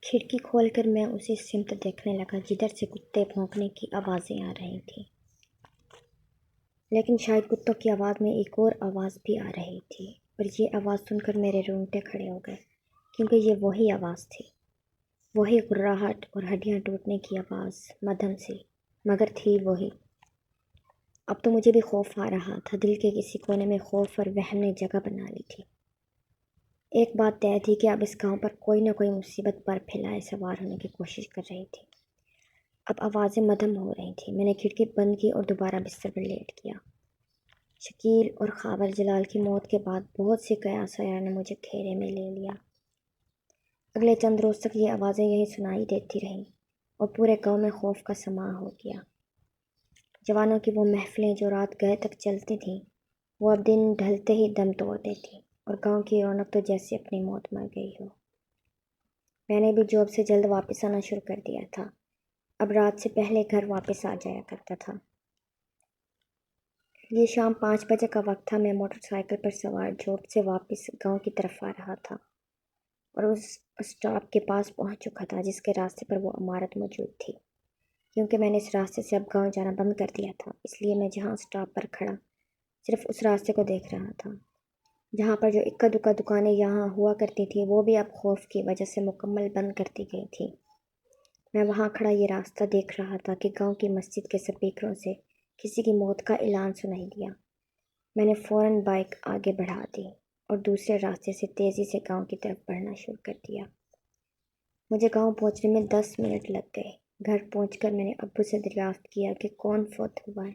کھڑکی کھول کر میں اسی سمت دیکھنے لگا جدھر سے کتے بھونکنے کی آوازیں آ رہی تھیں، لیکن شاید کتوں کی آواز میں ایک اور آواز بھی آ رہی تھی، اور یہ آواز سن کر میرے رونگٹے کھڑے ہو گئے، کیونکہ یہ وہی آواز تھی، وہی گھرراہٹ اور ہڈیاں ٹوٹنے کی آواز، مدھم سی، مگر تھی وہی۔ اب تو مجھے بھی خوف آ رہا تھا، دل کے کسی کونے میں خوف اور وہم نے جگہ بنا لی تھی۔ ایک بات طے تھی کہ اب اس گاؤں پر کوئی نہ کوئی مصیبت پر پھیلائے سوار ہونے کی کوشش کر رہی تھی۔ اب آوازیں مدھم ہو رہی تھیں۔ میں نے کھڑکی بند کی اور دوبارہ بستر پر لیٹ گیا۔ شکیل اور خاور جلال کی موت کے بعد بہت سی قیاس نے مجھے گھیرے میں لے لیا۔ اگلے چند روز تک یہ آوازیں یہی سنائی دیتی رہیں اور پورے گاؤں میں خوف کا سماں ہو گیا۔ جوانوں کی وہ محفلیں جو رات گئے تک چلتی تھیں، وہ اب دن ڈھلتے ہی دم توڑ دیتی، اور گاؤں کی رونق تو جیسے اپنی موت مر گئی ہو۔ میں نے بھی جاب سے جلد واپس آنا شروع کر دیا تھا، اب رات سے پہلے گھر واپس آ جایا کرتا تھا۔ یہ شام 5 بجے کا وقت تھا۔ میں موٹر سائیکل پر سوار جاب سے واپس گاؤں کی طرف آ رہا تھا اور اس اسٹاپ کے پاس پہنچ چکا تھا جس کے راستے پر وہ عمارت موجود تھی۔ کیونکہ میں نے اس راستے سے اب گاؤں جانا بند کر دیا تھا، اس لیے میں جہاں اسٹاپ پر کھڑا صرف اس راستے کو دیکھ رہا تھا۔ جہاں پر جو اکا دکا دکانیں یہاں ہوا کرتی تھیں، وہ بھی اب خوف کی وجہ سے مکمل بند کر دی گئی تھیں۔ میں وہاں کھڑا یہ راستہ دیکھ رہا تھا کہ گاؤں کی مسجد کے سپیکروں سے کسی کی موت کا اعلان سنائی دیا۔ میں نے فوراً بائیک آگے بڑھا دی اور دوسرے راستے سے تیزی سے گاؤں کی طرف بڑھنا شروع کر دیا۔ مجھے گاؤں پہنچنے میں 10 منٹ لگ گئے۔ گھر پہنچ کر میں نے ابو سے دریافت کیا کہ کون فوت ہوا ہے۔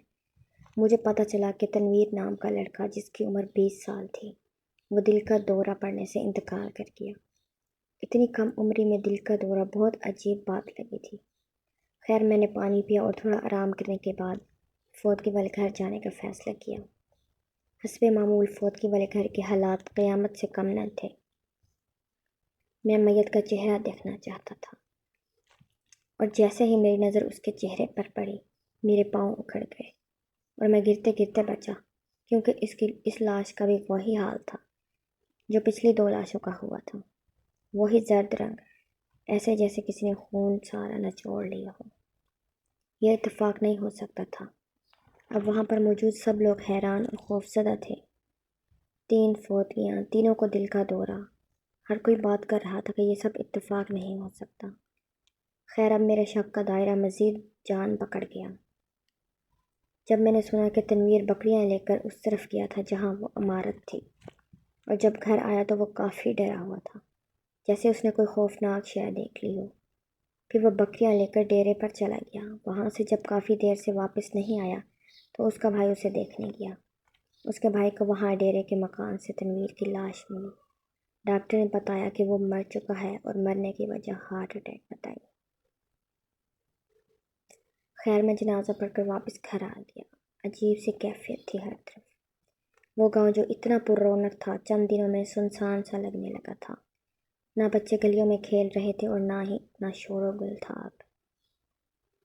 مجھے پتہ چلا کہ تنویر نام کا لڑکا، جس کی عمر 20 سال تھی، وہ دل کا دورہ پڑنے سے انتقال کر گیا۔ اتنی کم عمری میں دل کا دورہ بہت عجیب بات لگی تھی۔ خیر، میں نے پانی پیا اور تھوڑا آرام کرنے کے بعد فوت کے والے گھر جانے کا فیصلہ کیا۔ حسب معمول فوت کے والے گھر کے حالات قیامت سے کم نہ تھے۔ میں میت کا چہرہ دیکھنا چاہتا تھا، اور جیسے ہی میری نظر اس کے چہرے پر پڑی، میرے پاؤں اکھڑ گئے اور میں گرتے گرتے بچا، کیونکہ اس لاش کا بھی وہی حال تھا جو پچھلی 2 لاشوں کا ہوا تھا۔ وہی زرد رنگ، ایسے جیسے کسی نے خون سارا نچوڑ لیا ہو۔ یہ اتفاق نہیں ہو سکتا تھا۔ اب وہاں پر موجود سب لوگ حیران اور خوفزدہ تھے۔ 3 فوتیاں، تینوں کو دل کا دورہ۔ ہر کوئی بات کر رہا تھا کہ یہ سب اتفاق نہیں ہو سکتا۔ خیر، اب میرے شک کا دائرہ مزید جان پکڑ گیا جب میں نے سنا کہ تنویر بکریاں لے کر اس طرف گیا تھا جہاں وہ عمارت تھی، اور جب گھر آیا تو وہ کافی ڈرا ہوا تھا، جیسے اس نے کوئی خوفناک شے دیکھ لی ہو۔ پھر وہ بکریاں لے کر ڈیرے پر چلا گیا۔ وہاں سے جب کافی دیر سے واپس نہیں آیا تو اس کا بھائی اسے دیکھنے گیا۔ اس کے بھائی کو وہاں ڈیرے کے مکان سے تنویر کی لاش ملی۔ ڈاکٹر نے بتایا کہ وہ مر چکا ہے اور مرنے کی وجہ ہارٹ اٹیک بتائی۔ خیر، میں جنازہ پڑھ کر واپس گھر آ گیا۔ عجیب سی کیفیت تھی ہر طرف۔ وہ گاؤں جو اتنا پر رونق تھا، چند دنوں میں سنسان سا لگنے لگا تھا۔ نہ بچے گلیوں میں کھیل رہے تھے اور نہ ہی اتنا شور و گل تھا اب۔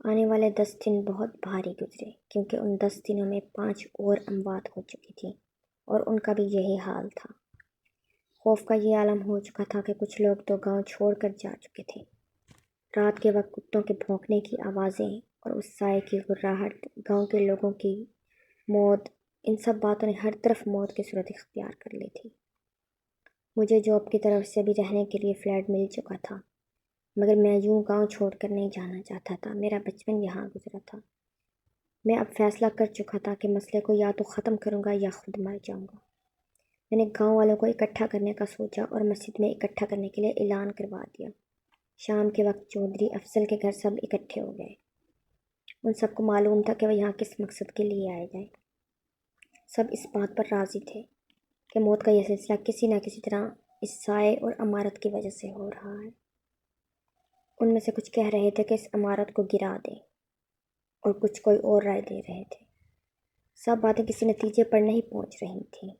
آنے والے 10 دن بہت بھاری گزرے، کیونکہ ان 10 دنوں میں 5 اور اموات ہو چکی تھیں اور ان کا بھی یہی حال تھا۔ خوف کا یہ عالم ہو چکا تھا کہ کچھ لوگ تو گاؤں چھوڑ کر جا چکے تھے۔ رات کے وقت کتوں کے بھونکنے کی آوازیں اور اس سائے کی گھرراہٹ، گاؤں کے لوگوں کی موت، ان سب باتوں نے ہر طرف موت کی صورت اختیار کر لی تھی۔ مجھے جاب کی طرف سے بھی رہنے کے لیے فلیٹ مل چکا تھا، مگر میں یوں گاؤں چھوڑ کر نہیں جانا چاہتا تھا۔ میرا بچپن یہاں گزرا تھا۔ میں اب فیصلہ کر چکا تھا کہ مسئلے کو یا تو ختم کروں گا یا خود مر جاؤں گا۔ میں نے گاؤں والوں کو اکٹھا کرنے کا سوچا اور مسجد میں اکٹھا کرنے کے لیے اعلان کروا دیا۔ شام کے وقت چودھری افضل کے گھر سب اکٹھے ہو گئے۔ ان سب کو معلوم تھا کہ وہ یہاں کس مقصد کے لیے آئے گئے۔ سب اس بات پر راضی تھے کہ موت کا یہ سلسلہ کسی نہ کسی طرح اس سائے اور عمارت کی وجہ سے ہو رہا ہے۔ ان میں سے کچھ کہہ رہے تھے کہ اس عمارت کو گرا دیں، اور کچھ کوئی اور رائے دے رہے تھے۔ سب باتیں کسی نتیجے پر نہیں پہنچ رہی تھیں۔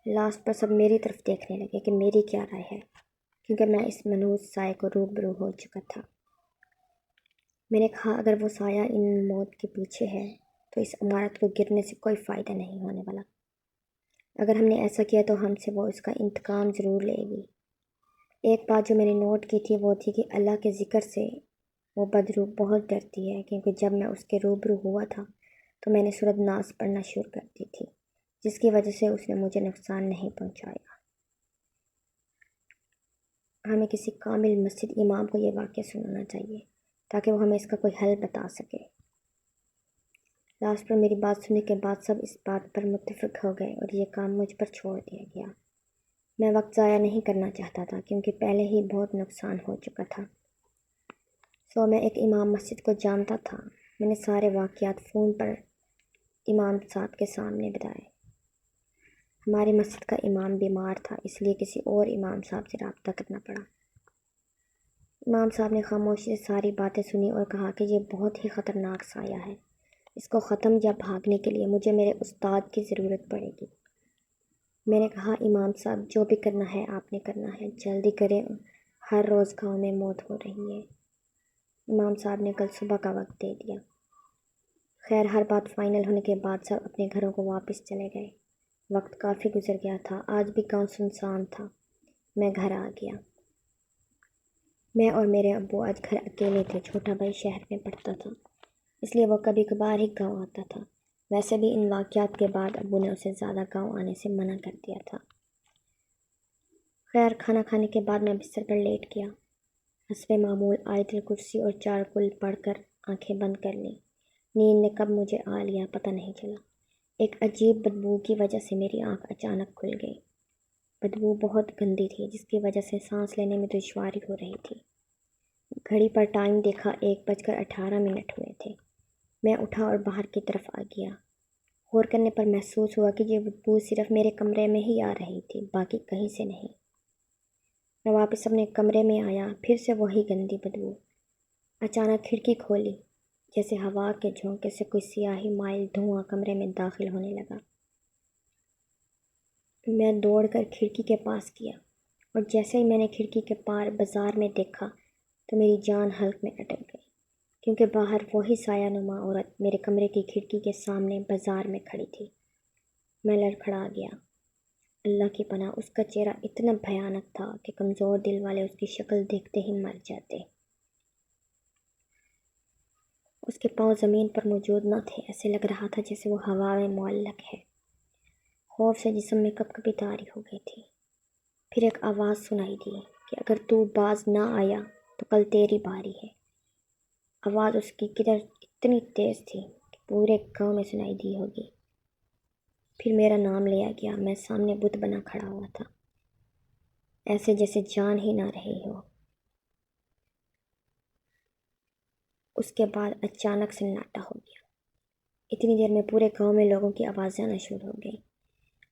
لاسٹ پر سب میری طرف دیکھنے لگے کہ میری کیا رائے ہے، کیونکہ میں اس منحوس سائے کو روبرو ہو چکا تھا۔ میں نے کہا، اگر وہ سایہ ان موت کے پیچھے ہے تو اس عمارت کو گرنے سے کوئی فائدہ نہیں ہونے والا۔ اگر ہم نے ایسا کیا تو ہم سے وہ اس کا انتقام ضرور لے گی۔ ایک بات جو میں نے نوٹ کی تھی وہ تھی کہ اللہ کے ذکر سے وہ بدروح بہت ڈرتی ہے، کیونکہ جب میں اس کے روبرو ہوا تھا تو میں نے سورۃ ناس پڑھنا شروع کر دی تھی، جس کی وجہ سے اس نے مجھے نقصان نہیں پہنچایا۔ ہمیں کسی کامل مسجد امام کو یہ واقعہ سنانا چاہیے تاکہ وہ ہمیں اس کا کوئی حل بتا سکے۔ لاسٹ پر میری بات سننے کے بعد سب اس بات پر متفق ہو گئے اور یہ کام مجھ پر چھوڑ دیا گیا۔ میں وقت ضائع نہیں کرنا چاہتا تھا کیونکہ پہلے ہی بہت نقصان ہو چکا تھا۔ میں ایک امام مسجد کو جانتا تھا۔ میں نے سارے واقعات فون پر امام صاحب کے سامنے بتائے۔ ہماری مسجد کا امام بیمار تھا، اس لیے کسی اور امام صاحب سے رابطہ کرنا پڑا۔ امام صاحب نے خاموشی سے ساری باتیں سنی اور کہا کہ یہ بہت ہی خطرناک سایہ ہے، اس کو ختم یا بھاگنے کے لیے مجھے میرے استاد کی ضرورت پڑے گی۔ میں نے کہا امام صاحب جو بھی کرنا ہے آپ نے کرنا ہے، جلدی کریں، ہر روز گاؤں میں موت ہو رہی ہے۔ امام صاحب نے کل صبح کا وقت دے دیا۔ خیر ہر بات فائنل ہونے کے بعد سب اپنے گھروں کو واپس چلے گئے۔ وقت کافی گزر گیا تھا، آج بھی گاؤں سنسان تھا۔ میں گھر آ گیا۔ میں اور میرے ابو آج گھر اکیلے تھے، چھوٹا بھائی شہر میں پڑھتا تھا، اس لیے وہ کبھی کبھار ہی گاؤں آتا تھا۔ ویسے بھی ان واقعات کے بعد ابو نے اسے زیادہ گاؤں آنے سے منع کر دیا تھا۔ خیر کھانا کھانے کے بعد میں بستر پر لیٹ گیا۔ حسب معمول آیت الکرسی اور 4 کل پڑھ کر آنکھیں بند کر لیں۔ نیند نے کب مجھے آ لیا پتہ نہیں چلا۔ ایک عجیب بدبو کی وجہ سے میری آنکھ اچانک کھل گئی۔ بدبو بہت گندی تھی جس کی وجہ سے سانس لینے میں دشواری ہو رہی تھی۔ گھڑی پر ٹائم دیکھا، 1:18 ہوئے تھے۔ میں اٹھا اور باہر کی طرف آ گیا۔ غور کرنے پر محسوس ہوا کہ یہ بدبو صرف میرے کمرے میں ہی آ رہی تھی، باقی کہیں سے نہیں۔ میں واپس اپنے کمرے میں آیا، پھر سے وہی گندی بدبو۔ اچانک کھڑکی کھولی، جیسے ہوا کے جھونکے سے کوئی سیاہی مائل دھواں کمرے میں داخل ہونے لگا۔ میں دوڑ کر کھڑکی کے پاس گیا اور جیسے ہی میں نے کھڑکی کے پار بازار میں دیکھا تو میری جان حلق میں اٹک گئی، کیونکہ باہر وہی سایہ نما عورت میرے کمرے کی کھڑکی کے سامنے بازار میں کھڑی تھی۔ میں لڑکھڑا گیا۔ اللہ کی پناہ، اس کا چہرہ اتنا بھیانک تھا کہ کمزور دل والے اس کی شکل دیکھتے ہی مر جاتے۔ اس کے پاؤں زمین پر موجود نہ تھے، ایسے لگ رہا تھا جیسے وہ ہوا میں معلق ہے۔ خوف سے جسم میں کپکپی طاری ہو گئی تھی۔ پھر ایک آواز سنائی دی کہ اگر تو باز نہ آیا تو کل تیری باری ہے۔ آواز اس کی قدر اتنی تیز تھی کہ پورے گاؤں میں سنائی دی ہوگی۔ پھر میرا نام لیا گیا۔ میں سامنے بت بنا کھڑا ہوا تھا، ایسے جیسے جان ہی نہ رہی ہو۔ اس کے بعد اچانک سناٹا ہو گیا۔ اتنی دیر میں پورے گاؤں میں لوگوں کی آوازیں آنا شروع ہو گئی۔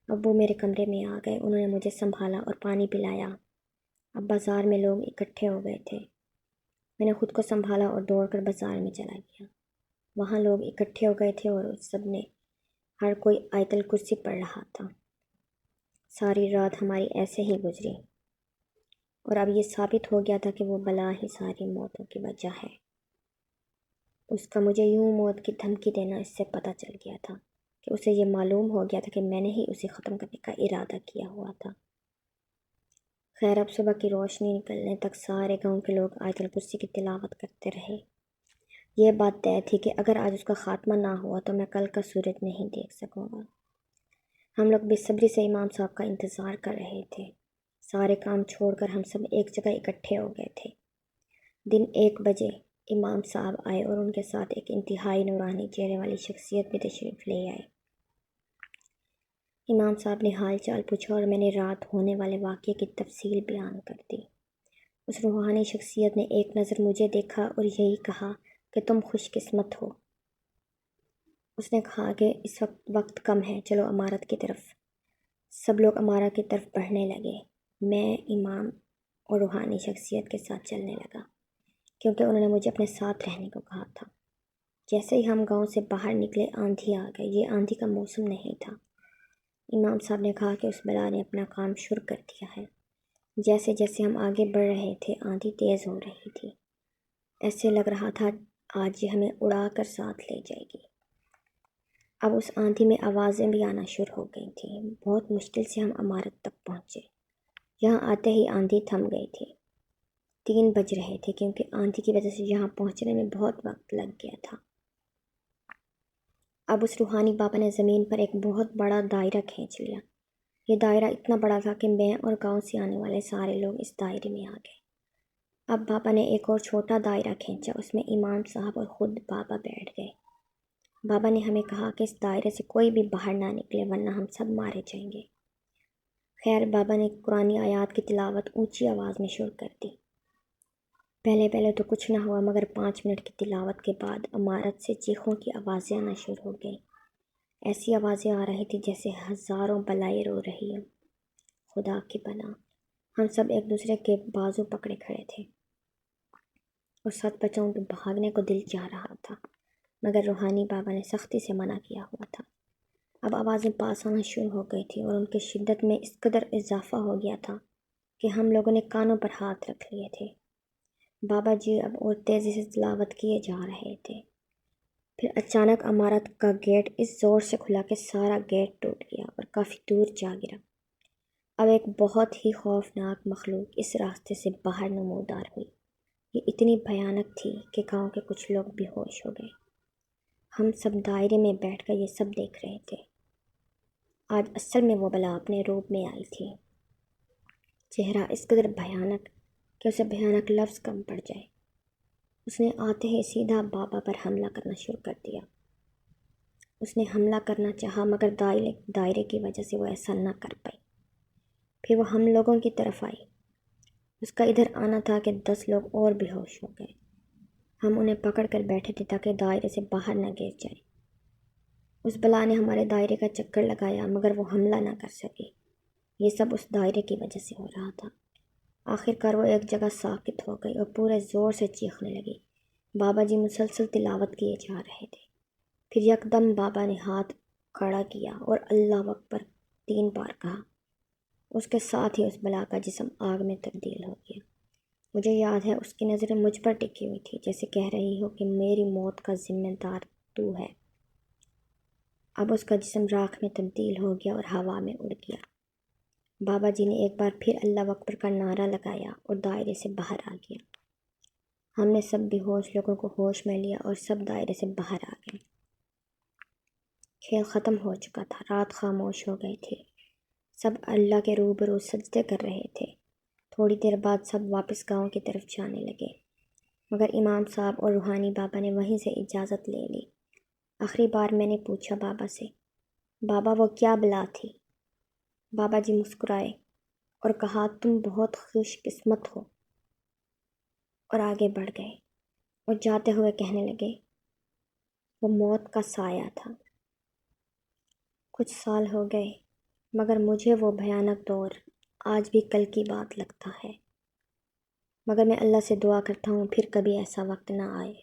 ابو میرے کمرے میں آ گئے، انہوں نے مجھے سنبھالا اور پانی پلایا۔ اب بازار میں لوگ اکٹھے ہو گئے تھے۔ میں نے خود کو سنبھالا اور دوڑ کر بازار میں چلا گیا۔ وہاں لوگ اکٹھے ہو گئے تھے اور سب نے ہر کوئی آیت الکرسی پڑھ رہا تھا۔ ساری رات ہماری ایسے ہی گزری اور اب یہ ثابت ہو گیا تھا کہ وہ بلا ہی ساری موتوں کی وجہ ہے۔ اس کا مجھے یوں موت کی دھمکی دینا اس سے پتہ چل گیا تھا کہ اسے یہ معلوم ہو گیا تھا کہ میں نے ہی اسے ختم کرنے کا ارادہ کیا ہوا تھا۔ خیر اب صبح کی روشنی نکلنے تک سارے گاؤں کے لوگ آیت الکرسی کی تلاوت کرتے رہے۔ یہ بات طے تھی کہ اگر آج اس کا خاتمہ نہ ہوا تو میں کل کا سورج نہیں دیکھ سکوں گا۔ ہم لوگ بے صبری سے امام صاحب کا انتظار کر رہے تھے۔ سارے کام چھوڑ کر ہم سب ایک جگہ اکٹھے ہو گئے تھے۔ دن 1 بجے امام صاحب آئے اور ان کے ساتھ ایک انتہائی نورانی چہرے والی شخصیت بھی تشریف لے آئے۔ امام صاحب نے حال چال پوچھا اور میں نے رات ہونے والے واقعے کی تفصیل بیان کر دی۔ اس روحانی شخصیت نے ایک نظر مجھے دیکھا اور یہی کہا کہ تم خوش قسمت ہو۔ اس نے کہا کہ اس وقت کم ہے، چلو عمارت کی طرف۔ سب لوگ عمارت کی طرف بڑھنے لگے۔ میں امام اور روحانی شخصیت کے ساتھ چلنے لگا کیونکہ انہوں نے مجھے اپنے ساتھ رہنے کو کہا تھا۔ جیسے ہی ہم گاؤں سے باہر نکلے آندھی آ گئی۔ یہ آندھی کا موسم نہیں تھا۔ امام صاحب نے کہا کہ اس بلا نے اپنا کام شروع کر دیا ہے۔ جیسے جیسے ہم آگے بڑھ رہے تھے آندھی تیز ہو رہی تھی، ایسے لگ رہا تھا آج یہ ہمیں اڑا کر ساتھ لے جائے گی۔ اب اس آندھی میں آوازیں بھی آنا شروع ہو گئی تھیں۔ بہت مشکل سے ہم عمارت تک پہنچے۔ یہاں آتے ہی آندھی تھم گئی تھی۔ 3 بج رہے تھے کیونکہ آندھی کی وجہ سے یہاں پہنچنے میں بہت وقت لگ گیا تھا۔ اب اس روحانی بابا نے زمین پر ایک بہت بڑا دائرہ کھینچ لیا۔ یہ دائرہ اتنا بڑا تھا کہ میں اور گاؤں سے آنے والے سارے لوگ اس دائرے میں آ گئے۔ اب بابا نے ایک اور چھوٹا دائرہ کھینچا، اس میں امام صاحب اور خود بابا بیٹھ گئے۔ بابا نے ہمیں کہا کہ اس دائرے سے کوئی بھی باہر نہ نکلے ورنہ ہم سب مارے جائیں گے۔ خیر، بابا نے قرآنی آیات کی تلاوت اونچی آواز میں شروع کر دی۔ پہلے تو کچھ نہ ہوا، مگر 5 منٹ کی تلاوت کے بعد عمارت سے چیخوں کی آوازیں آنا شروع ہو گئیں۔ ایسی آوازیں آ رہی تھی جیسے ہزاروں بلائیں رو رہی ہوں۔ خدا کی پناہ، ہم سب ایک دوسرے کے بازو پکڑے کھڑے تھے اور سچ بچاؤں تو بھاگنے کو دل چاہ رہا تھا، مگر روحانی بابا نے سختی سے منع کیا ہوا تھا۔ اب آوازیں پاس آنا شروع ہو گئی تھی اور ان کی شدت میں اس قدر اضافہ ہو گیا تھا کہ ہم لوگوں نے کانوں پر ہاتھ رکھ لیے تھے۔ بابا جی اب اور تیزی سے تلاوت کیے جا رہے تھے۔ پھر اچانک عمارت کا گیٹ اس زور سے کھلا کہ سارا گیٹ ٹوٹ گیا اور کافی دور جا گرا۔ اب ایک بہت ہی خوفناک مخلوق اس راستے سے باہر نمودار ہوئی۔ یہ اتنی بھیانک تھی کہ گاؤں کے کچھ لوگ بے ہوش ہو گئے۔ ہم سب دائرے میں بیٹھ کر یہ سب دیکھ رہے تھے۔ آج اصل میں وہ بلا اپنے روپ میں آئی تھی۔ چہرہ اس قدر بھیانک کہ اسے بھیانک لفظ کم پڑ جائے۔ اس نے آتے ہی سیدھا بابا پر حملہ کرنا شروع کر دیا۔ اس نے حملہ کرنا چاہا مگر دائرے کی وجہ سے وہ ایسا نہ کر پائی۔ پھر وہ ہم لوگوں کی طرف آئی۔ اس کا ادھر آنا تھا کہ 10 لوگ اور بے ہوش ہو گئے۔ ہم انہیں پکڑ کر بیٹھے تھے تاکہ دائرے سے باہر نہ گر جائیں۔ اس بلا نے ہمارے دائرے کا چکر لگایا مگر وہ حملہ نہ کر سکی۔ یہ سب اس دائرے کی وجہ سے ہو رہا تھا۔ آخر کار وہ ایک جگہ ساکت ہو گئی اور پورے زور سے چیخنے لگی۔ بابا جی مسلسل تلاوت کیے جا رہے تھے۔ پھر یکدم بابا نے ہاتھ کھڑا کیا اور اللہ اکبر 3 بار کہا۔ اس کے ساتھ ہی اس بلا کا جسم آگ میں تبدیل ہو گیا۔ مجھے یاد ہے اس کی نظریں مجھ پر ٹکی ہوئی تھی جیسے کہہ رہی ہو کہ میری موت کا ذمہ دار تو ہے۔ اب اس کا جسم راکھ میں تبدیل ہو گیا اور ہوا میں اڑ گیا۔ بابا جی نے ایک بار پھر اللہ اکبر کا نعرہ لگایا اور دائرے سے باہر آ گیا۔ ہم نے سب بے ہوش لوگوں کو ہوش میں لیا اور سب دائرے سے باہر آ گئے۔ کھیل ختم ہو چکا تھا، رات خاموش ہو گئی تھی۔ سب اللہ کے روبرو سجدے کر رہے تھے۔ تھوڑی دیر بعد سب واپس گاؤں کی طرف جانے لگے، مگر امام صاحب اور روحانی بابا نے وہیں سے اجازت لے لی۔ آخری بار میں نے پوچھا بابا سے، بابا وہ کیا بلا تھی؟ بابا جی مسکرائے اور کہا، تم بہت خوش قسمت ہو، اور آگے بڑھ گئے اور جاتے ہوئے کہنے لگے، وہ موت کا سایہ تھا۔ کچھ سال ہو گئے مگر مجھے وہ بھیانک دور آج بھی کل کی بات لگتا ہے، مگر میں اللہ سے دعا کرتا ہوں پھر کبھی ایسا وقت نہ آئے۔